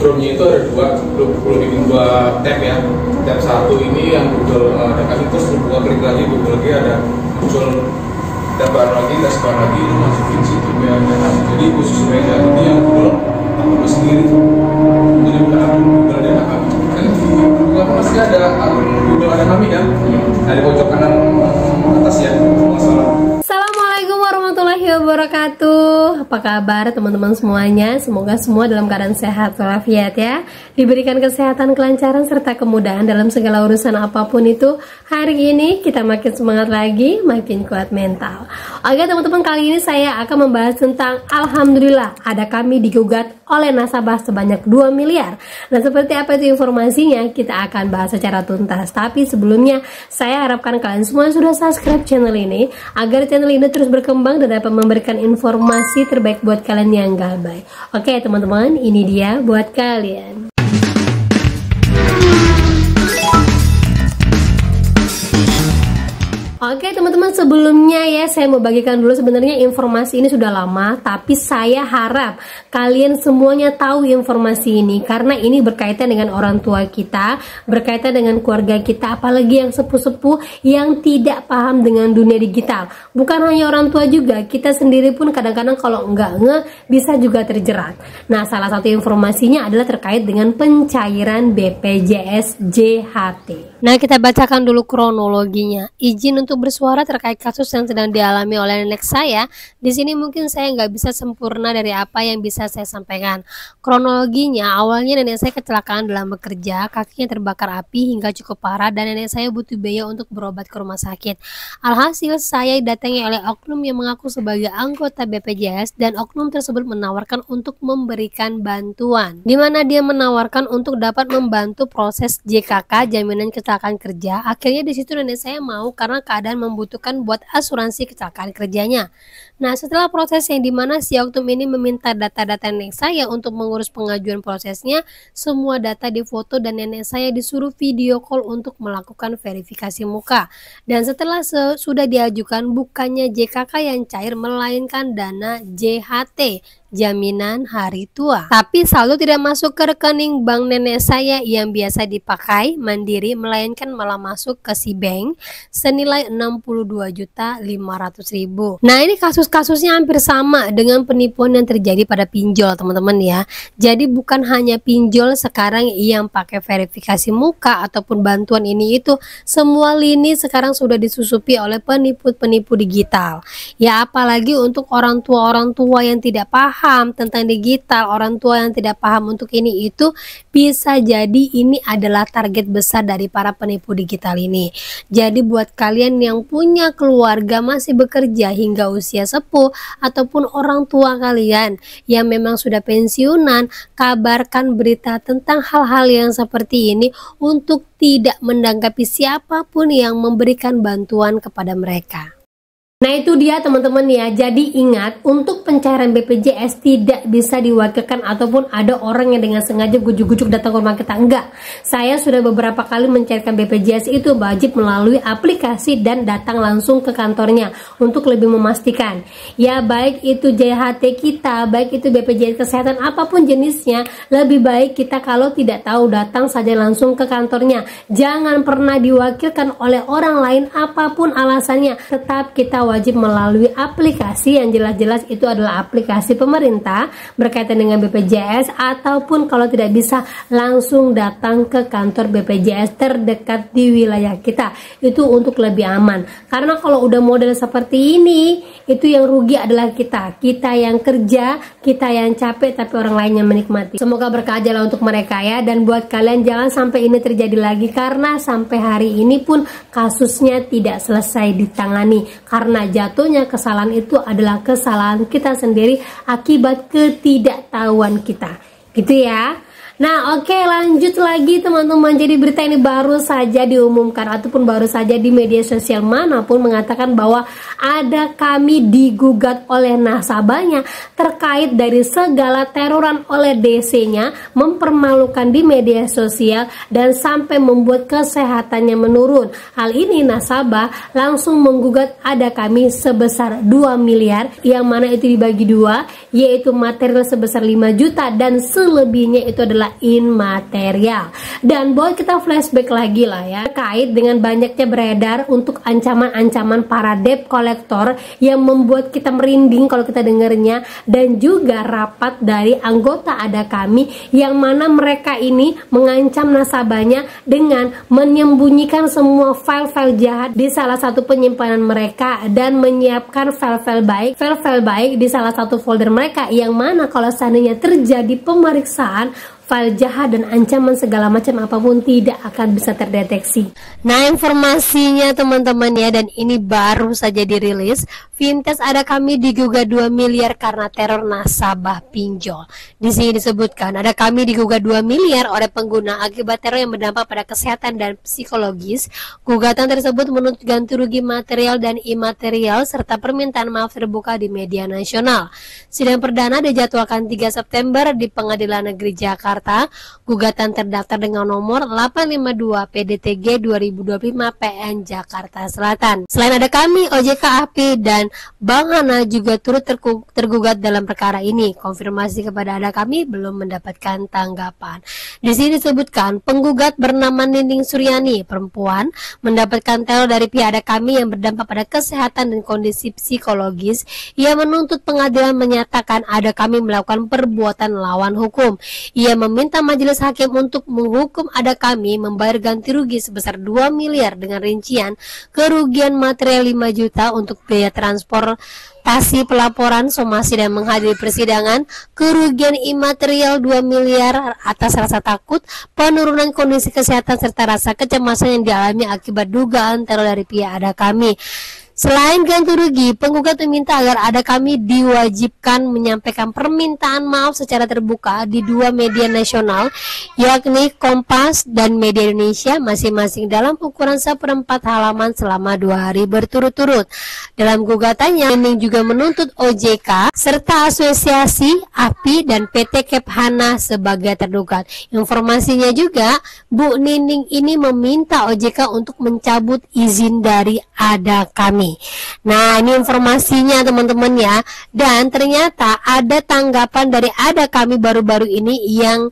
Chrome-nya itu ada perlu bikin dua tab ya. Tab satu ini yang Google ada kami terus buka klik lagi Google lagi ada muncul tab baru lagi, tab baru lagi itu masukin situ ya. Jadi khusus media ini yang Google upload sendiri. Jadi bukan akun Google dan kami. Kan Google masih ada akun Google ada kami kan. Ada pojok kanan atas ya. Masalah. Assalamualaikum warahmatullahi wabarakatuh. Apa kabar teman-teman semuanya? Semoga semua dalam keadaan sehat walafiat ya. Diberikan kesehatan, kelancaran, serta kemudahan dalam segala urusan apapun itu. Hari ini kita makin semangat lagi, makin kuat mental. Oke teman-teman, kali ini saya akan membahas tentang Alhamdulillah ada kami digugat oleh nasabah sebanyak 2 miliar. Nah, seperti apa itu informasinya? Kita akan bahas secara tuntas. Tapi sebelumnya saya harapkan kalian semua sudah subscribe channel ini agar channel ini terus berkembang dan dapat memberikan informasi terbaik buat kalian yang gabay. Oke teman-teman, ini dia buat kalian. Oke teman-teman, sebelumnya ya saya mau bagikan dulu, sebenarnya informasi ini sudah lama, tapi saya harap kalian semuanya tahu informasi ini karena ini berkaitan dengan orang tua kita, berkaitan dengan keluarga kita, apalagi yang sepuh-sepuh yang tidak paham dengan dunia digital. Bukan hanya orang tua juga, kita sendiri pun kadang-kadang kalau nggak bisa juga terjerat. Nah, salah satu informasinya adalah terkait dengan pencairan BPJS JHT. Nah, kita bacakan dulu kronologinya. Izin untuk bersuara terkait kasus yang sedang dialami oleh nenek saya. Di sini mungkin saya nggak bisa sempurna dari apa yang bisa saya sampaikan. Kronologinya, awalnya nenek saya kecelakaan dalam bekerja, kakinya terbakar api hingga cukup parah dan nenek saya butuh biaya untuk berobat ke rumah sakit. Alhasil saya didatangi oleh oknum yang mengaku sebagai anggota BPJS dan oknum tersebut menawarkan untuk memberikan bantuan. Di mana dia menawarkan untuk dapat membantu proses JKK, jaminan kecelakaan kerja. Akhirnya di situ nenek saya mau karena keadaan membutuhkan buat asuransi kecelakaan kerjanya. Nah, setelah proses yang dimana si oknum ini meminta data-data nenek saya untuk mengurus pengajuan prosesnya, semua data difoto dan nenek saya disuruh video call untuk melakukan verifikasi muka. Dan setelah sudah diajukan, bukannya JKK yang cair melainkan dana JHT, jaminan hari tua. Tapi saldo tidak masuk ke rekening bank nenek saya yang biasa dipakai Mandiri, melainkan malah masuk ke si bank senilai 62.500.000. Nah, ini kasus-kasusnya hampir sama dengan penipuan yang terjadi pada pinjol teman-teman ya. Jadi bukan hanya pinjol sekarang yang pakai verifikasi muka ataupun bantuan ini itu, semua lini sekarang sudah disusupi oleh penipu-penipu digital. Ya, apalagi untuk orang tua yang tidak paham tentang digital, orang tua yang tidak paham untuk ini itu, bisa jadi ini adalah target besar dari para penipu digital ini. Jadi buat kalian yang punya keluarga masih bekerja hingga usia sepuh ataupun orang tua kalian yang memang sudah pensiunan, kabarkan berita tentang hal-hal yang seperti ini untuk tidak menanggapi siapapun yang memberikan bantuan kepada mereka. Nah, itu dia teman-teman ya. Jadi ingat, untuk pencairan BPJS tidak bisa diwakilkan ataupun ada orang yang dengan sengaja gujuk-gujuk datang ke rumah kita. Enggak. Saya sudah beberapa kali mencairkan BPJS itu wajib melalui aplikasi dan datang langsung ke kantornya untuk lebih memastikan. Ya, baik itu JHT kita, baik itu BPJS kesehatan apapun jenisnya, lebih baik kita kalau tidak tahu datang saja langsung ke kantornya. Jangan pernah diwakilkan oleh orang lain apapun alasannya. Tetap kita wajib melalui aplikasi yang jelas-jelas itu adalah aplikasi pemerintah berkaitan dengan BPJS, ataupun kalau tidak bisa langsung datang ke kantor BPJS terdekat di wilayah kita. Itu untuk lebih aman. Karena kalau udah model seperti ini, itu yang rugi adalah kita yang kerja, kita yang capek, tapi orang lain yang menikmati. Semoga berkah aja lah untuk mereka ya. Dan buat kalian jangan sampai ini terjadi lagi, karena sampai hari ini pun kasusnya tidak selesai ditangani karena jatuhnya kesalahan itu adalah kesalahan kita sendiri akibat ketidaktahuan kita, gitu ya. Nah oke, lanjut lagi teman-teman. Jadi berita ini baru saja diumumkan ataupun baru saja di media sosial manapun mengatakan bahwa ada kami digugat oleh nasabahnya terkait dari segala teroran oleh DC-nya, mempermalukan di media sosial dan sampai membuat kesehatannya menurun. Hal ini nasabah langsung menggugat ada kami sebesar 2 miliar yang mana itu dibagi dua, yaitu material sebesar 5 juta dan selebihnya itu adalah immaterial. Dan boleh kita flashback lagi lah ya, terkait dengan banyaknya beredar untuk ancaman-ancaman para debt collector yang membuat kita merinding kalau kita dengarnya, dan juga rapat dari anggota ada kami yang mana mereka ini mengancam nasabahnya dengan menyembunyikan semua file-file jahat di salah satu penyimpanan mereka dan menyiapkan file-file baik di salah satu folder mereka, yang mana kalau seandainya terjadi pemeriksaan file jahat dan ancaman segala macam apapun tidak akan bisa terdeteksi. Nah informasinya teman-teman ya, dan ini baru saja dirilis. Vintage ada kami digugat 2 miliar karena teror nasabah pinjol. Di sini disebutkan ada kami digugat 2 miliar oleh pengguna akibat teror yang berdampak pada kesehatan dan psikologis. Gugatan tersebut menuntut ganti rugi material dan imaterial serta permintaan maaf terbuka di media nasional. Sidang perdana dijadwalkan 3 September di Pengadilan Negeri Jakarta. Gugatan terdaftar dengan nomor 852 PDTG 2025 PN Jakarta Selatan. Selain ada kami, OJK API dan Bang Hana juga turut tergugat dalam perkara ini. Konfirmasi kepada ada kami belum mendapatkan tanggapan. Di sini disebutkan penggugat bernama Nining Suryani, perempuan, mendapatkan teror dari pihak ada kami yang berdampak pada kesehatan dan kondisi psikologis. Ia menuntut pengadilan menyatakan ada kami melakukan perbuatan lawan hukum. Ia meminta majelis hakim untuk menghukum ada kami membayar ganti rugi sebesar 2 miliar dengan rincian kerugian material 5 juta untuk biaya transportasi pelaporan, somasi dan menghadiri persidangan, kerugian imaterial 2 miliar atas rasa takut, penurunan kondisi kesehatan serta rasa kecemasan yang dialami akibat dugaan teror dari pihak ada kami. Selain ganti rugi, penggugat meminta agar ada kami diwajibkan menyampaikan permintaan maaf secara terbuka di 2 media nasional, yakni Kompas dan Media Indonesia, masing-masing dalam ukuran 1/4 halaman selama 2 hari berturut-turut. Dalam gugatannya, Nining juga menuntut OJK serta Asosiasi API dan PT Kephana sebagai tergugat. Informasinya juga, Bu Nining ini meminta OJK untuk mencabut izin dari ada kami. Nah ini informasinya teman-teman ya, dan ternyata ada tanggapan dari ada kami baru-baru ini yang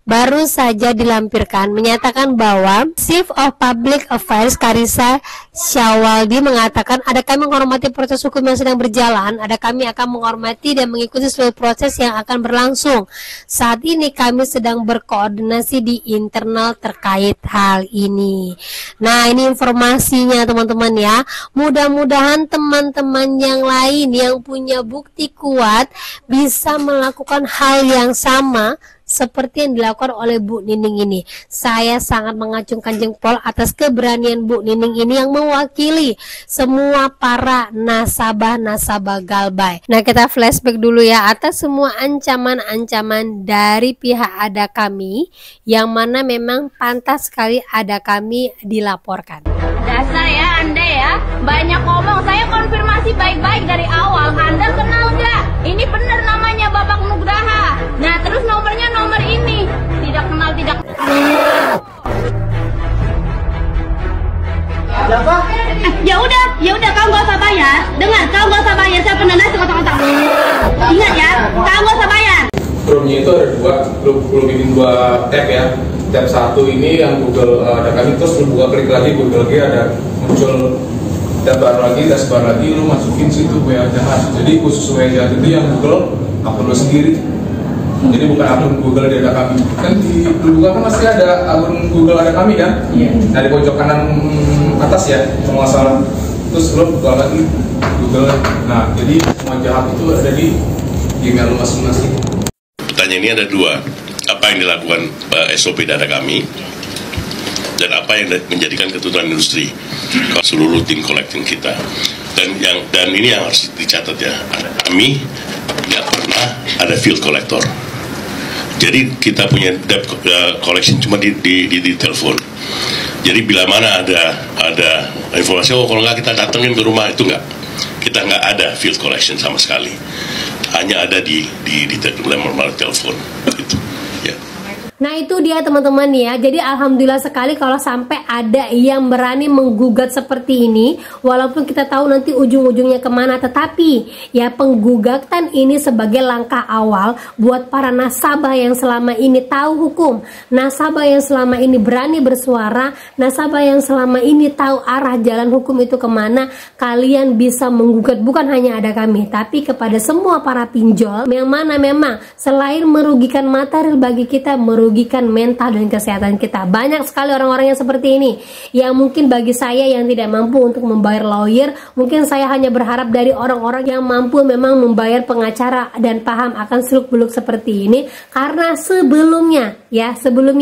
baru saja dilampirkan, menyatakan bahwa Chief of Public Affairs Karissa Syawaldi mengatakan ada kami menghormati proses hukum yang sedang berjalan, ada kami akan menghormati dan mengikuti seluruh proses yang akan berlangsung. Saat ini kami sedang berkoordinasi di internal terkait hal ini. Nah ini informasinya teman-teman ya, mudah-mudahan teman-teman yang lain yang punya bukti kuat bisa melakukan hal yang sama seperti yang dilakukan oleh Bu Nining ini. Saya sangat mengacungkan jempol atas keberanian Bu Nining ini yang mewakili semua para nasabah-nasabah Galbay. Nah kita flashback dulu ya atas semua ancaman-ancaman dari pihak ada kami, yang mana memang pantas sekali ada kami dilaporkan. Dasar ya Anda ya, banyak ngomong. Saya konfirmasi baik-baik dari awal. Anda kenal nggak? Ini benar namanya Bapak Nugraha. Nah terus nomornya nomor ini. Tidak kenal, tidak. Siapa? Ya udah, kau nggak usah bayar. Dengar, kau nggak usah bayar. Saya pernah nasi kotak-kotak. Ingat ya, kau nggak usah bayar. Chrome-nya itu ada dua, belum bikin 2 tab ya. Tab 1 ini yang Google ada kami, terus lu buka klik lagi Google lagi ada muncul tab baru lagi, tab baru lagi, lu masukin situ WA jahat. Jadi khusus WA jahat itu yang Google akun lu sendiri. Jadi bukan akun Google di ada kami. Kan di buka kan masih ada akun Google ada kami kan? Iya. Nah di pojok kanan atas ya, kalau nggak salah. Terus lu buka lagi Google. Nah jadi semua jahat itu ada di email lu masing-masing. Pertanyaan ini ada 2. Apa yang dilakukan SOP data kami dan apa yang menjadikan ketentuan industri seluruh tim collecting kita, dan ini yang harus dicatat ya, kami nggak pernah ada field collector. Jadi kita punya debt collection cuma di telepon. Jadi bila mana ada informasi, kalau nggak kita datengin ke rumah, itu nggak. Kita nggak ada field collection sama sekali. Hanya ada di nomor telepon. Gitu. Ya. Nah itu dia teman-teman ya. Jadi alhamdulillah sekali kalau sampai ada yang berani menggugat seperti ini. Walaupun kita tahu nanti ujung-ujungnya kemana, tetapi ya penggugatan ini sebagai langkah awal buat para nasabah yang selama ini tahu hukum, nasabah yang selama ini berani bersuara, nasabah yang selama ini tahu arah jalan hukum itu kemana. Kalian bisa menggugat, bukan hanya ada kami, tapi kepada semua para pinjol yang mana memang selain merugikan material bagi kita, merugikan mental dan kesehatan kita. Banyak sekali orang-orang yang seperti ini, yang mungkin bagi saya yang tidak mampu untuk membayar lawyer, mungkin saya hanya berharap dari orang-orang yang mampu memang membayar pengacara dan paham akan seluk-beluk seperti ini. Karena sebelumnya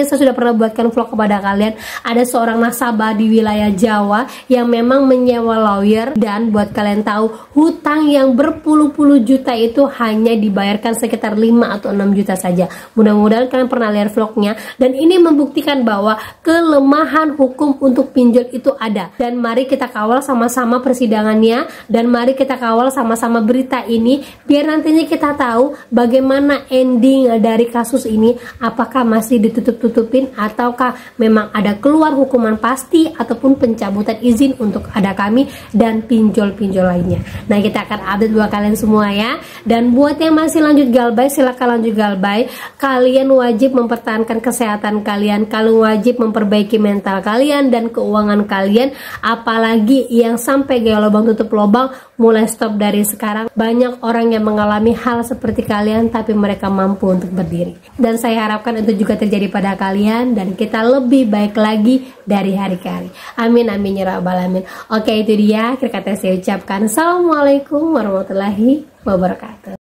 saya sudah pernah buatkan vlog kepada kalian, ada seorang nasabah di wilayah Jawa yang memang menyewa lawyer, dan buat kalian tahu, hutang yang berpuluh-puluh juta itu hanya dibayarkan sekitar 5 atau 6 juta saja. Mudah-mudahan kalian pernah lihat vlognya, dan ini membuktikan bahwa kelemahan hukum untuk pinjol itu ada. Dan mari kita kawal sama-sama persidangannya, dan mari kita kawal sama-sama berita ini, biar nantinya kita tahu bagaimana ending dari kasus ini, apakah masih ditutup-tutupin ataukah memang ada keluar hukuman pasti ataupun pencabutan izin untuk ada kami dan pinjol-pinjol lainnya. Nah kita akan update buat kalian semua ya. Dan buat yang masih lanjut galbay, silakan lanjut galbay. Kalian wajib mempertahankan kesehatan kalian, kalian wajib memperbaiki mental kalian dan keuangan kalian. Apalagi yang sampai gaya lubang tutup lubang, mulai stop dari sekarang. Banyak orang yang mengalami hal seperti kalian tapi mereka mampu untuk berdiri, dan saya harapkan itu juga terjadi pada kalian dan kita lebih baik lagi dari hari ke hari. Amin amin ya rabbal alamin. Oke, itu dia akhir kata saya ucapkan. Assalamualaikum warahmatullahi wabarakatuh.